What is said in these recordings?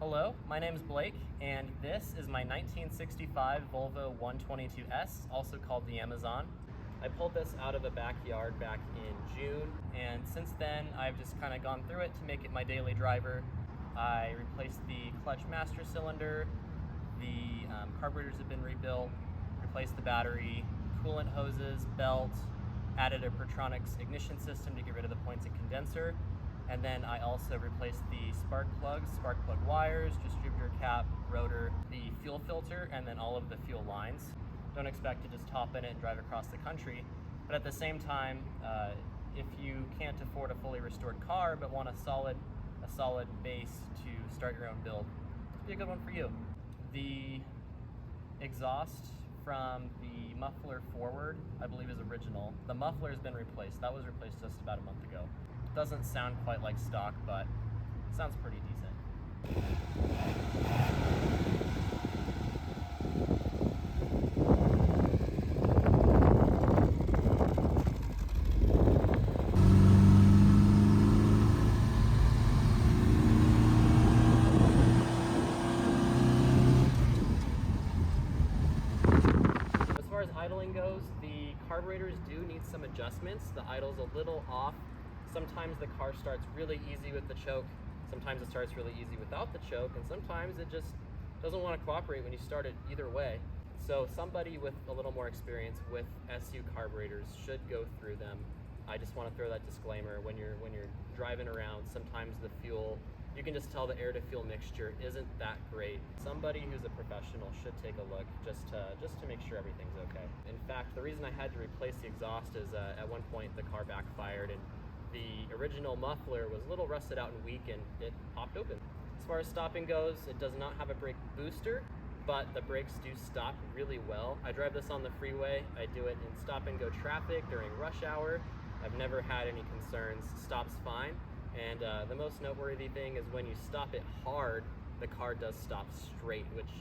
Hello, my name is Blake, and this is my 1965 Volvo 122S, also called the Amazon. I pulled this out of a backyard back in June, and since then I've just kind of gone through it to make it my daily driver. I replaced the clutch master cylinder, the carburetors have been rebuilt, replaced the battery, coolant hoses, belt, added a Pertronix ignition system to get rid of the points and condenser. And then I also replaced the spark plug wires, distributor cap, rotor, the fuel filter, and then all of the fuel lines. Don't expect to just hop in it and drive across the country. But at the same time, if you can't afford a fully restored car but want a solid base to start your own build, this would be a good one for you. The exhaust from the muffler forward, I believe, is original. The muffler has been replaced. That was replaced just about a month ago. Doesn't sound quite like stock, but it sounds pretty decent. As far as idling goes, the carburetors do need some adjustments. The idle's a little off. Sometimes the car starts really easy with the choke, sometimes it starts really easy without the choke, and sometimes it just doesn't want to cooperate when you start it either way. So somebody with a little more experience with SU carburetors should go through them. I just want to throw that disclaimer. When you're driving around, sometimes the fuel, you can just tell the air to fuel mixture isn't that great. Somebody who's a professional should take a look just to make sure everything's okay. In fact, the reason I had to replace the exhaust is at one point the car backfired and the original muffler was a little rusted out and weak, and it popped open. As far as stopping goes, it does not have a brake booster, but the brakes do stop really well. I drive this on the freeway. I do it in stop and go traffic during rush hour. I've never had any concerns. Stops fine. And the most noteworthy thing is when you stop it hard, the car does stop straight, which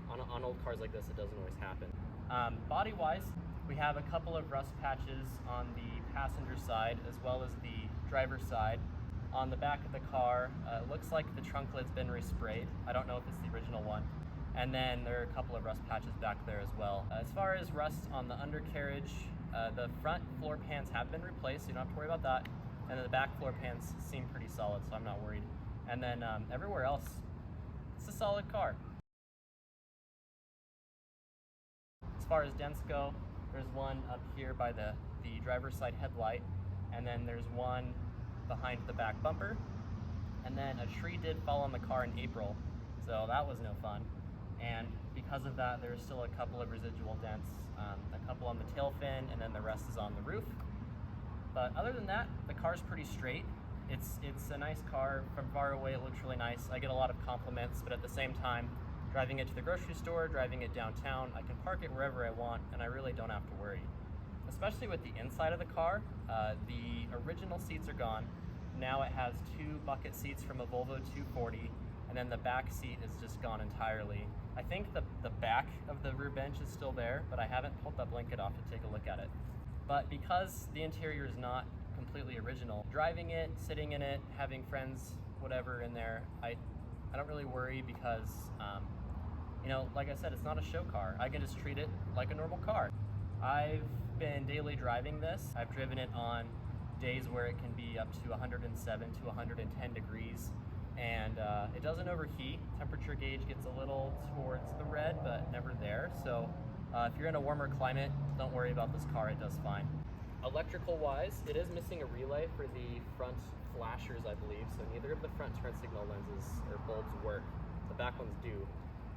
on old cars like this, it doesn't always happen. Body-wise, we have a couple of rust patches on the passenger side as well as the driver's side. On the back of the car, it looks like the trunk lid's been resprayed. I don't know if it's the original one. And then there are a couple of rust patches back there as well. As far as rust on the undercarriage, the front floor pans have been replaced, so you don't have to worry about that. And then the back floor pans seem pretty solid, so I'm not worried. And then everywhere else, it's a solid car. As far as dents go, there's one up here by the driver's side headlight, and then there's one behind the back bumper. And then a tree did fall on the car in April, so that was no fun. And because of that, there's still a couple of residual dents, a couple on the tail fin, and then the rest is on the roof. But other than that, the car's pretty straight. It's a nice car. From far away, it looks really nice. I get a lot of compliments, but at the same time, driving it to the grocery store, driving it downtown, I can park it wherever I want, and I really don't have to worry. Especially with the inside of the car, the original seats are gone. Now it has two bucket seats from a Volvo 240, and then the back seat is just gone entirely. I think the back of the rear bench is still there, but I haven't pulled the blanket off to take a look at it. But because the interior is not completely original, driving it, sitting in it, having friends, whatever in there, I don't really worry because like I said, it's not a show car. I can just treat it like a normal car. I've been daily driving this. I've driven it on days where it can be up to 107 to 110 degrees, and it doesn't overheat. Temperature gauge gets a little towards the red, but never there. So if you're in a warmer climate, don't worry about this car, it does fine. Electrical wise, it is missing a relay for the front flashers, I believe, so neither of the front turn signal lenses or bulbs work. The back ones do.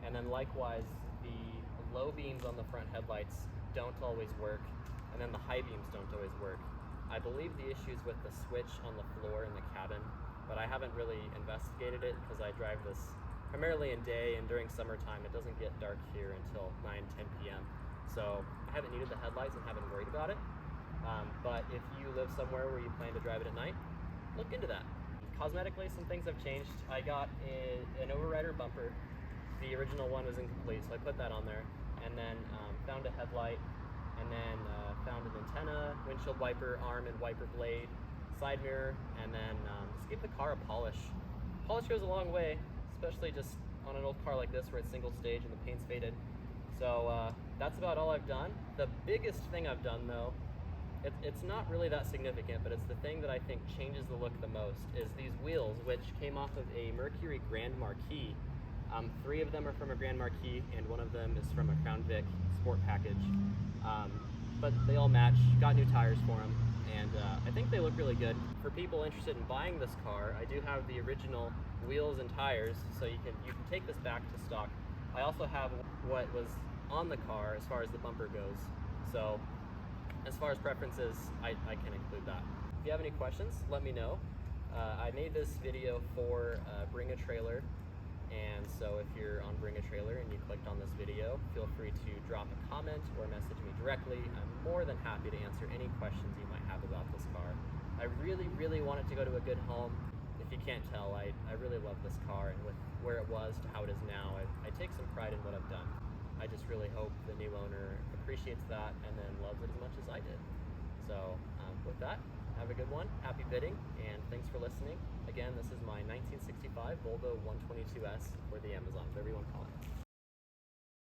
And then likewise, the low beams on the front headlights don't always work, and then the high beams don't always work. I believe the issue is with the switch on the floor in the cabin, but I haven't really investigated it because I drive this primarily in day, and during summertime it doesn't get dark here until 9-10 p.m. So I haven't needed the headlights and haven't worried about it. But if you live somewhere where you plan to drive it at night, look into that. Cosmetically, some things have changed. I got an overrider bumper. The original one was incomplete, so I put that on there, and then found a headlight, and then found an antenna, windshield wiper arm and wiper blade, side mirror, and then just give the car a polish. Polish goes a long way, especially just on an old car like this where it's single stage and the paint's faded. So that's about all I've done. The biggest thing I've done though, it's not really that significant, but it's the thing that I think changes the look the most, is these wheels, which came off of a Mercury Grand Marquis. 3 of them are from a Grand Marquis, and 1 of them is from a Crown Vic Sport package. But they all match, got new tires for them, and I think they look really good. For people interested in buying this car, I do have the original wheels and tires, so you can take this back to stock. I also have what was on the car as far as the bumper goes. So as far as preferences, I can include that. If you have any questions, let me know. I made this video for Bring a Trailer, and so if you're on Bring a Trailer and you clicked on this video, feel free to drop a comment or message me directly. I'm more than happy to answer any questions you might have about this car. I really, really want it to go to a good home. If you can't tell, I really love this car, and with where it was to how it is now, I take some pride in what I've done. I just really hope the new owner appreciates that and then loves it as much as I did. So with that, have a good one, happy bidding, and thanks for listening. Again, this is my 1965 Volvo 122S, or the Amazon, whatever you want to call it.